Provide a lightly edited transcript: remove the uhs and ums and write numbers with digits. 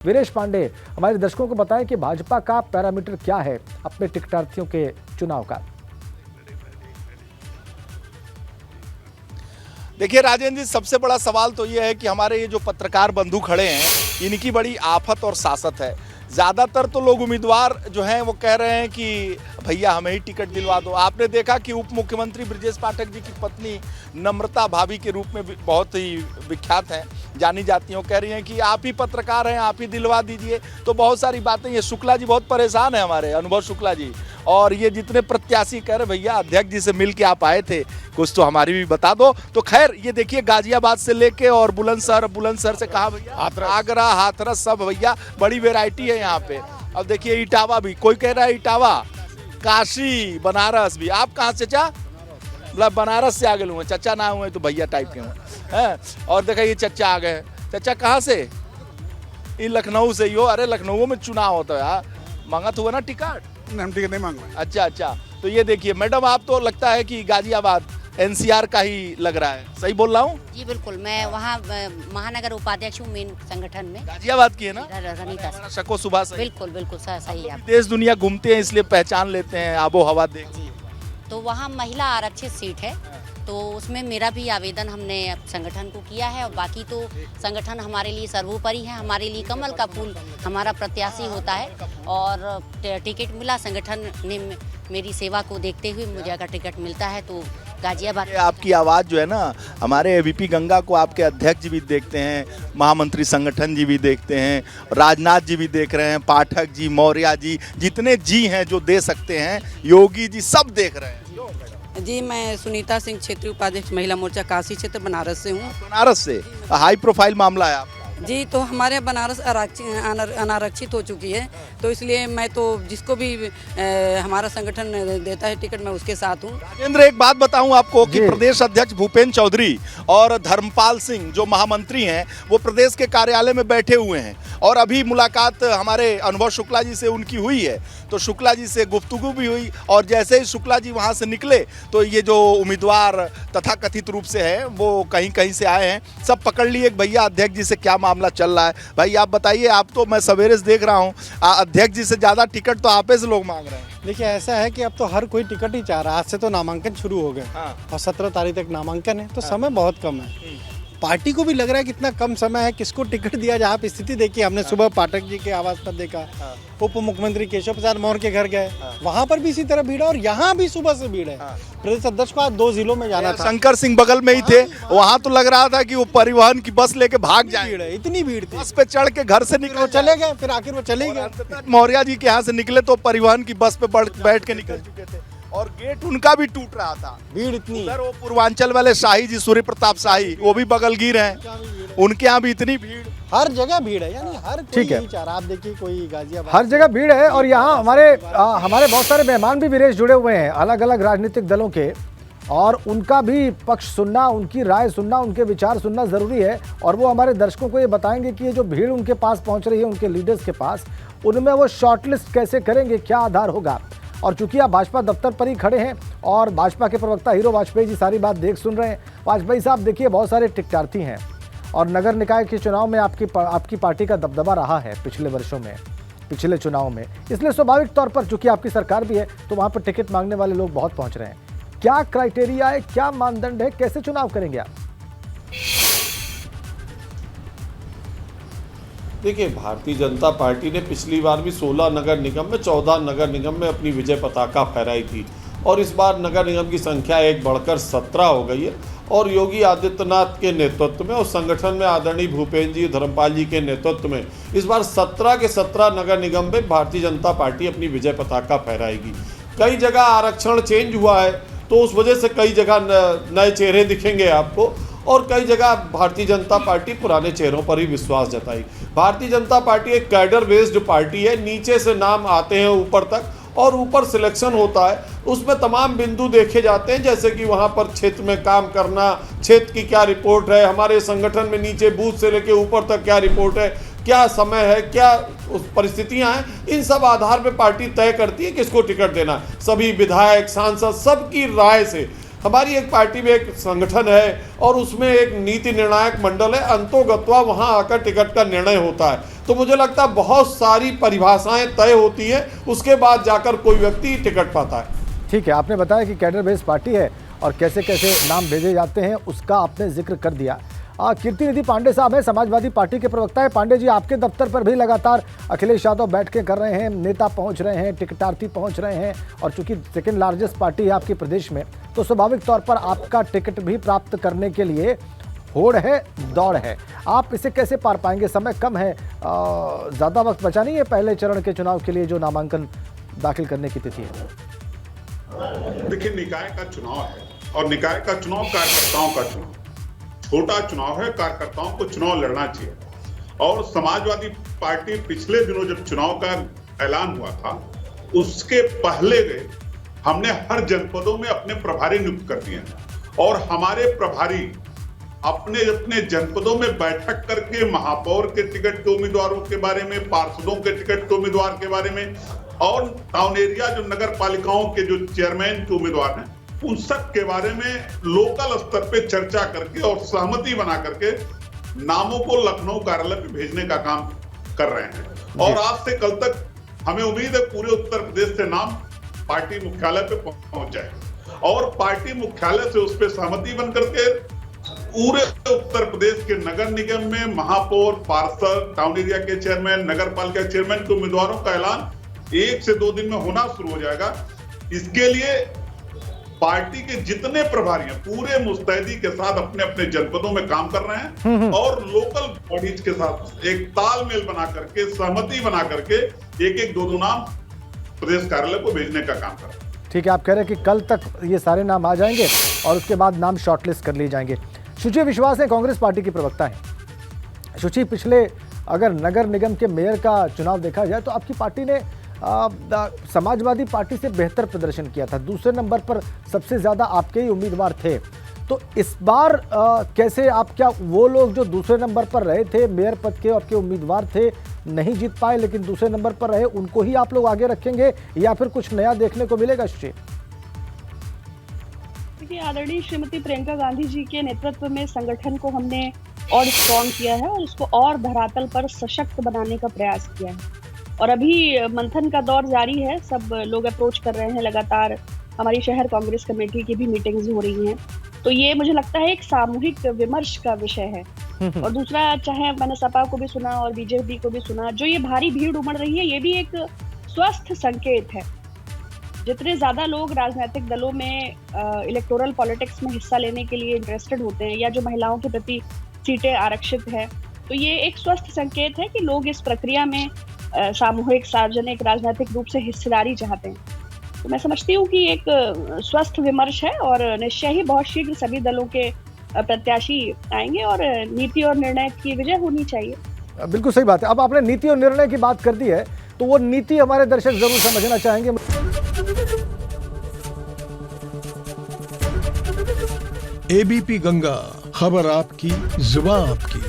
वीरेश पांडे हमारे दर्शकों को बताएं कि भाजपा का पैरामीटर क्या है अपने टिकटार्थियों के चुनाव का। देखिए राजेंद्र जी, सबसे बड़ा सवाल तो ये है कि हमारे ये जो पत्रकार बंधु खड़े हैं इनकी बड़ी आफत और सासत है। ज़्यादातर तो लोग उम्मीदवार जो हैं वो कह रहे हैं कि भैया हमें ही टिकट दिलवा दो। आपने देखा कि उप मुख्यमंत्री ब्रजेश पाठक जी की पत्नी नम्रता भाभी के रूप में बहुत ही विख्यात हैं, जानी जाती हैं। कह रही हैं कि आप ही पत्रकार हैं, आप ही दिलवा दीजिए। तो बहुत सारी बातें, ये शुक्ला जी बहुत परेशान है, हमारे अनुभव शुक्ला जी, और ये जितने प्रत्याशी कह रहे भैया अध्यक्ष जी से मिल के आप आए थे, कुछ तो हमारी भी बता दो। तो खैर ये देखिए गाजियाबाद से लेके और बुलंदशहर से कहा भैया, आगरा, हाथरस, सब भैया बड़ी वेराइटी है यहाँ पे। अब देखिए इटावा भी, कोई कह रहा है इटावा, काशी, बनारस भी। आप कहाँ से चाचा? मतलब बनारस से आ गए हुए, चचा ना हुए तो भैया टाइप के हुए। और देखा ये चचा आ गए। चचा कहाँ से? ये लखनऊ से ही हो? अरे लखनऊ में चुनाव होता है यार, मांगा तो हुआ ना टिकट? हम टिकट नहीं मांग रहे। अच्छा। तो ये देखिए मैडम, आप तो लगता है कि गाजियाबाद एनसीआर का ही लग रहा है, सही बोल रहा हूँ? जी बिल्कुल, मैं वहाँ महानगर उपाध्यक्ष हूँ मेन संगठन में। गाजियाबाद की है ना? रनीता से। शको सुबह से। बिल्कुल सही है। देश दुनिया घूमते हैं इसलिए पहचान लेते हैं, आबो हवा देख। तो वहाँ महिला आरक्षित सीट है, तो उसमें मेरा भी आवेदन हमने संगठन को किया है। और बाकी तो संगठन हमारे लिए सर्वोपरि है, हमारे लिए कमल का फूल हमारा प्रत्याशी होता है। और टिकट मिला, संगठन ने मेरी सेवा को देखते हुए मुझे अगर टिकट मिलता है तो गाजियाबाद। आपकी आवाज़ जो है ना, हमारे एबीपी गंगा को आपके अध्यक्ष जी भी देखते हैं, महामंत्री संगठन जी भी देखते हैं, राजनाथ जी भी देख रहे हैं, पाठक जी, मौर्य जी, जितने जी हैं जो दे सकते हैं, योगी जी, सब देख रहे हैं। जी, मैं सुनीता सिंह, क्षेत्रीय उपाध्यक्ष महिला मोर्चा काशी क्षेत्र बनारस से हूँ। बनारस से हाई प्रोफाइल मामला है आपका? जी, तो हमारे बनारस अनारक्षित हो चुकी है, तो इसलिए मैं तो जिसको भी हमारा संगठन देता है टिकट, मैं उसके साथ हूँ। राजेंद्र, एक बात बताऊं आपको कि प्रदेश अध्यक्ष भूपेंद्र चौधरी और धर्मपाल सिंह जो महामंत्री हैं वो प्रदेश के कार्यालय में बैठे हुए हैं, और अभी मुलाकात हमारे अनुभव शुक्ला जी से उनकी हुई है। तो शुक्ला जी से गुफ्तगू भी हुई, और जैसे ही शुक्ला जी वहाँ से निकले तो ये जो उम्मीदवार तथाकथित रूप से हैं वो कहीं से आए हैं, सब पकड़ लिए भैया अध्यक्ष जी से क्या मामला चल रहा है। भाई आप बताइए, आप तो मैं सवेरे से देख रहा हूँ अध्यक्ष जी से ज़्यादा टिकट तो आपे से लोग मांग रहे हैं। देखिए ऐसा है कि अब तो हर कोई टिकट ही चाह रहा है। आज से तो नामांकन शुरू हो गए। हाँ। और 17 तारीख तक नामांकन है, तो समय बहुत कम है। पार्टी को भी लग रहा है कितना कम समय है, किसको टिकट दिया जाए। आप स्थिति देखिए, हमने सुबह पाठक जी के आवास पर देखा, उप मुख्यमंत्री केशव प्रसाद मौर्य के घर गए, वहां पर भी इसी तरह भीड़ है, और यहाँ भी सुबह से भीड़ है। प्रदेश अध्यक्ष को आज 2 जिलों में जाना था। शंकर सिंह बगल में ही थे, वहाँ तो लग रहा था कि वो परिवहन की बस लेके भाग जाए। इतनी भीड़ थी, बस पे चढ़ के घर से निकले, चले गए, फिर आखिर वो चले गए। मौर्य जी के यहाँ से निकले तो परिवहन की बस पे बैठ के निकल चुके थे, और गेट उनका भी टूट रहा था। भीड़ इतनी। उधर वो पूर्वांचल वाले शाही जी, सूर्य प्रताप शाही, वो भी बगलगीर हैं, उनके यहाँ भी इतनी भीड़। हर जगह भीड़ है, यानी हर कोई ठीक है। यही चाह रहा। आप देखिए कोई गाजियाबाद, हर जगह भीड़ है। और यहाँ हमारे बहुत सारे मेहमान भी वीरेश जुड़े हुए हैं अलग अलग राजनीतिक दलों के, और उनका भी पक्ष सुनना, उनकी राय सुनना, उनके विचार सुनना जरूरी है। और वो हमारे दर्शकों को ये बताएंगे कि ये जो भीड़ उनके पास पहुंच रही है, उनके लीडर्स के पास, उनमें वो शॉर्टलिस्ट कैसे करेंगे, क्या आधार होगा। और चूंकि आप भाजपा दफ्तर पर ही खड़े हैं और भाजपा के प्रवक्ता हीरो वाजपेयी जी सारी बात सुन रहे हैं। वाजपेयी साहब देखिए, बहुत सारे टिकटार्थी हैं, और नगर निकाय के चुनाव में आपकी पार्टी का दबदबा रहा है पिछले वर्षों में, पिछले चुनाव में, इसलिए स्वाभाविक तौर पर चूंकि आपकी सरकार भी है तो वहां पर टिकट मांगने वाले लोग बहुत पहुंच रहे हैं। क्या क्राइटेरिया है, क्या मानदंड है, कैसे चुनाव करेंगे आप? देखिए, भारतीय जनता पार्टी ने पिछली बार भी 16 नगर निगम में 14 नगर निगम में अपनी विजय पताका फहराई थी, और इस बार नगर निगम की संख्या एक बढ़कर 17 हो गई है। और योगी आदित्यनाथ के नेतृत्व में और संगठन में आदरणीय भूपेंद्र जी, धर्मपाल जी के नेतृत्व में इस बार 17 के 17 नगर निगम में भारतीय जनता पार्टी अपनी विजय पताका फहराएगी। कई जगह आरक्षण चेंज हुआ है, तो उस वजह से कई जगह नए चेहरे दिखेंगे आपको, और कई जगह भारतीय जनता पार्टी पुराने चेहरों पर ही विश्वास जताई। भारतीय जनता पार्टी एक कैडर बेस्ड पार्टी है, नीचे से नाम आते हैं ऊपर तक, और ऊपर सिलेक्शन होता है, उसमें तमाम बिंदु देखे जाते हैं, जैसे कि वहाँ पर क्षेत्र में काम करना, क्षेत्र की क्या रिपोर्ट है, हमारे संगठन में नीचे बूथ से लेकर ऊपर तक क्या रिपोर्ट है, क्या समय है, क्या उस परिस्थितियां हैं, इन सब आधार पर पार्टी तय करती है किसको टिकट देना। सभी विधायक, सांसद, सबकी राय से हमारी एक पार्टी में एक संगठन है और उसमें एक नीति निर्णायक मंडल है, अंतोगत्वा वहां आकर टिकट का निर्णय होता है। तो मुझे लगता है बहुत सारी परिभाषाएं तय होती हैं, उसके बाद जाकर कोई व्यक्ति टिकट पाता है। ठीक है, आपने बताया कि कैडर बेस्ड पार्टी है और कैसे कैसे नाम भेजे जाते हैं उसका आपने जिक्र कर दिया। कीर्ति निधि पांडे साहब है, समाजवादी पार्टी के प्रवक्ता है। पांडे जी, आपके दफ्तर पर भी लगातार अखिलेश यादव बैठकें कर रहे हैं, नेता पहुंच रहे हैं, टिकटार्थी पहुंच रहे हैं, और चूंकि सेकंड लार्जेस्ट पार्टी है आपके प्रदेश में, तो स्वाभाविक तौर पर आपका टिकट भी प्राप्त करने के लिए होड़ है, दौड़ है। आप इसे कैसे पार पाएंगे? समय कम है, ज़्यादा वक्त बचा नहीं है पहले चरण के चुनाव के लिए जो नामांकन दाखिल करने की तिथि है। देखिए, निकाय का चुनाव है और निकाय का चुनाव कार्यकर्ताओं का चुनाव, छोटा चुनाव है, कार्यकर्ताओं को चुनाव लड़ना चाहिए। और समाजवादी पार्टी पिछले दिनों जब चुनाव का ऐलान हुआ था, उसके पहले हमने हर जनपदों में अपने प्रभारी नियुक्त कर दिए हैं और हमारे प्रभारी अपने अपने जनपदों में बैठक करके महापौर के टिकट के उम्मीदवारों के बारे में, पार्षदों के टिकट के उम्मीदवार के बारे में और टाउन एरिया जो नगर पालिकाओं के जो चेयरमैन के उम्मीदवार हैं, उन सब के बारे में लोकल स्तर पे चर्चा करके और सहमति बना करके नामों को लखनऊ कार्यालय पे भेजने का काम कर रहे हैं। और आज से कल तक हमें उम्मीद है पूरे उत्तर प्रदेश से नाम पार्टी मुख्यालय पे पहुंच जाए और पार्टी मुख्यालय से उस पर सहमति बन करके पूरे उत्तर प्रदेश के नगर निगम में महापौर, पार्षद, टाउन एरिया के चेयरमैन, नगर पालिका चेयरमैन के उम्मीदवारों का ऐलान 1 से 2 दिन में होना शुरू हो जाएगा। इसके लिए पार्टी के जितने प्रभारी हैं पूरे मुस्तैदी के साथ अपने अपने जनपदों में काम कर रहे हैं और लोकल बॉडीज के साथ एक तालमेल बना करके, सहमति बना करके एक 2 नाम प्रदेश कार्यालय को भेजने का काम कर रहे हैं। ठीक है, आप कह रहे हैं कि कल तक ये सारे नाम आ जाएंगे और उसके बाद नाम शॉर्टलिस्ट कर लिए जाएंगे। शुचि विश्वास है, कांग्रेस पार्टी की प्रवक्ता है। शुचि, पिछले अगर नगर निगम के मेयर का चुनाव देखा जाए तो आपकी पार्टी ने समाजवादी पार्टी से बेहतर प्रदर्शन किया था। दूसरे नंबर पर सबसे ज़्यादा आपके ही उम्मीदवार थे। तो इस बार कैसे आप, क्या वो लोग जो दूसरे नंबर पर रहे थे, मेयर पद के आपके उम्मीदवार थे, नहीं जीत पाए लेकिन दूसरे नंबर पर रहे, उनको ही आप लोग आगे रखेंगे या फिर कुछ नया देखने को मिलेगा? शुचि, आदरणीय श्रीमती प्रियंका गांधी जी के नेतृत्व में संगठन को हमने और स्ट्रॉन्ग किया है और इसको और धरातल पर सशक्त बनाने का प्रयास किया है। और अभी मंथन का दौर जारी है, सब लोग अप्रोच कर रहे हैं, लगातार हमारी शहर कांग्रेस कमेटी की भी मीटिंग्स हो रही हैं। तो ये मुझे लगता है एक सामूहिक विमर्श का विषय है। और दूसरा, चाहे मैंने सपा को भी सुना और बीजेपी को भी सुना, जो ये भारी भीड़ उमड़ रही है, ये भी एक स्वस्थ संकेत है। जितने ज्यादा लोग राजनीतिक दलों में इलेक्टोरल पॉलिटिक्स में हिस्सा लेने के लिए इंटरेस्टेड होते हैं या जो महिलाओं के प्रति सीटें आरक्षित है, तो ये एक स्वस्थ संकेत है कि लोग इस प्रक्रिया में सामूहिक, सार्वजनिक, राजनीतिक रूप से हिस्सेदारी चाहते हैं। तो मैं समझती हूँ कि एक स्वस्थ विमर्श है और निश्चय ही बहुत शीघ्र सभी दलों के प्रत्याशी आएंगे और नीति और निर्णय की विजय होनी चाहिए। बिल्कुल सही बात है। अब आपने नीति और निर्णय की बात कर दी है तो वो नीति हमारे दर्शक जरूर समझना चाहेंगे। एबीपी गंगा, खबर आपकी, जुबान आपकी।